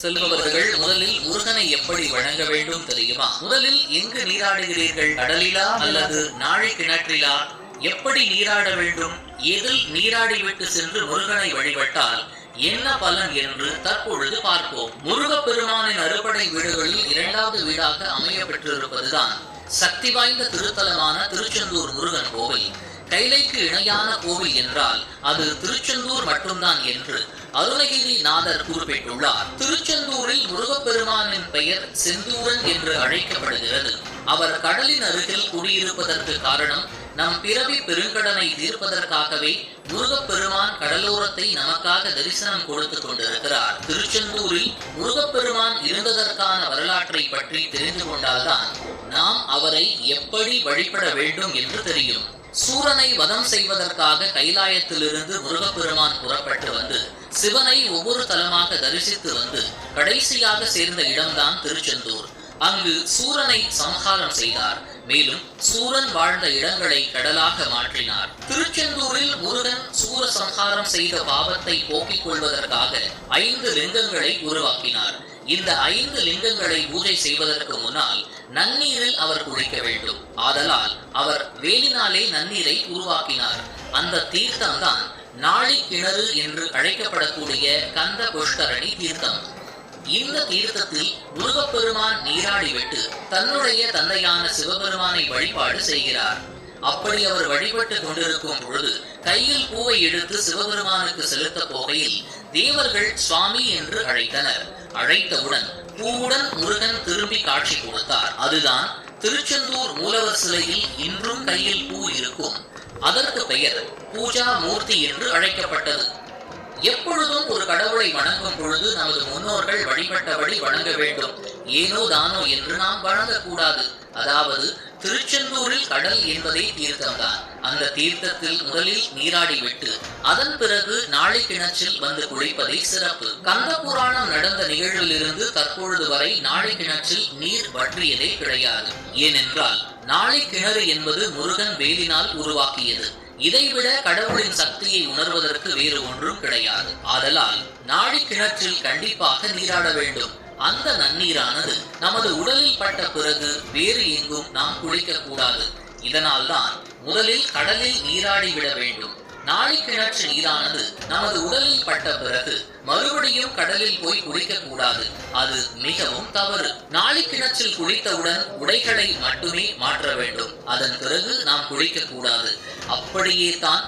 செல்பவர்கள் முதலில் முருகனை எப்படி வணங்க வேண்டும் தெரியுமா? முதலில் எங்கு நீராடுகிறீர்கள்? கடலிலா அல்லது நாழி கிணற்றிலா? எப்படி நீராட வேண்டும்? எதில் நீராடிவிட்டு சென்று முருகனை வழிபட்டால் என்ன பலன் என்று தற்பொழுது பார்ப்போம். முருகப்பெருமானின் அறுபடை வீடுகளில் இரண்டாவது வீடாக அமைய பெற்றிருப்பதுதான் சக்தி வாய்ந்த திருத்தலமான திருச்செந்தூர் முருகன் கோவில். கைலைக்கு இணையான கோவில் என்றால் அது திருச்செந்தூர் மட்டும்தான் என்று அருணகிரி நாதர் குறிப்பிட்டுள்ளார். திருச்செந்தூரில் முருகப்பெருமானின் பெயர் செந்தூரன் என்று அழைக்கப்படுகிறது. அவர் கடலின் அருகில் குடியிருப்பதற்கு காரணம் நம் பிறவி பெருங்கடனை தீர்ப்பதற்காகவே முருகப்பெருமான் கடலோரத்தை நமக்காக தரிசனம் கொடுத்து கொண்டிருக்கிறார். திருச்செந்தூரில் முருகப்பெருமான் இருந்ததற்கான வரலாற்றை பற்றி தெரிந்து கொண்டால்தான் நாம் அவரை எப்படி வழிபட வேண்டும் என்று தெரியும். சூரனை வதம் செய்வதற்காக கைலாயத்திலிருந்து முருகப்பெருமான் புறப்பட்டு வந்து சிவனை ஒவ்வொரு தலமாக தரிசித்து வந்து கடைசியாக சேர்ந்த இடம்தான் திருச்செந்தூர். அங்கு சூரனை சம்ஹாரம் செய்தார். மேலும் சூரன் வாழ்ந்த இடங்களை கடலாக மாற்றினார். திருச்செந்தூரில் முருகன் சூர சம்ஹாரம் செய்த பாவத்தை போக்கிக் கொள்வதற்காக 5 லிங்கங்களை உருவாக்கினார். இந்த 5 லிங்கங்களை பூஜை செய்வதற்கு முன்னால் நன்னீரில் அவர் குளிக்க வேண்டும். ஆதலால் அவர் வேலினாலே நன்னீரை உருவாக்கினார். அந்த தீர்த்தம்தான் நாழி கிணறு என்று அழைக்கப்படக்கூடிய கந்த புஷ்கரணி தீர்த்தம். இந்த தீர்த்தத்தில் முருகப்பெருமான் நீராடிவிட்டு தன்னுடைய தந்தையான சிவபெருமானை வழிபாடு செய்கிறார். அப்படி அவர் வழிபட்டு கொண்டிருக்கும் பொழுது கையில் பூவை எடுத்து சிவபெருமானுக்கு செலுத்த போகையில் தேவர்கள் சுவாமி என்று அழைத்தனர். அழைத்தவுடன் பூவுடன் முருகன் திரும்பி காட்சி கொடுத்தார். அதுதான் திருச்செந்தூர் மூலவர் சிலையில் இன்றும் கையில் பூ இருக்கும். அதற்கு பெயர் பூஜா மூர்த்தி என்று அழைக்கப்பட்டது. எப்பொழுதும் ஒரு கடவுளை வணங்கும் பொழுது நமது முன்னோர்கள் வழிபட்டபடி வணங்க வேண்டும். ஏனோ தானோ என்று நாம் வணங்கக்கூடாது. அதாவது திருச்செந்தூரில் கடல் என்பதே தீர்த்தம்தான். அந்த தீர்த்தத்தில் முதலில் நீராடிவிட்டு அதன் பிறகு நாழி கிணற்றில் வந்து குளிப்பதை சிறப்பு. கந்த புராணம் நடந்த நிகழ்விலிருந்து தற்பொழுது வரை நாழி கிணற்றில் நீர் வற்றியதே கிடையாது. ஏனென்றால் நாழி கிணறு என்பது முருகன் வேலினால் உருவாக்கியது. இதைவிட கடவுளின் சக்தியை உணர்வதற்கு வேறு ஒன்றும் கிடையாது. ஆதலால் நாழி கிணற்றில் கண்டிப்பாக நீராட வேண்டும். அந்த நன்னீரானது நமது உடலில் பட்ட பிறகு வேறு எங்கும் நாம் குளிக்க கூடாது. இதனால் தான் முதலில் கடலில் நீராடிவிட வேண்டும். நாழி கிணற்று நீரானது நமது உடலில் பட்ட பிறகு மறுபடியும் கடலில் போய் குளிக்க கூடாது. அது மிகவும் தவறு. நாழி கிணற்றில் குளித்தவுடன் உடைகளை மட்டுமே மாற்ற வேண்டும். அதன் பிறகு நாம் குளிக்க கூடாது. அப்படியே தான்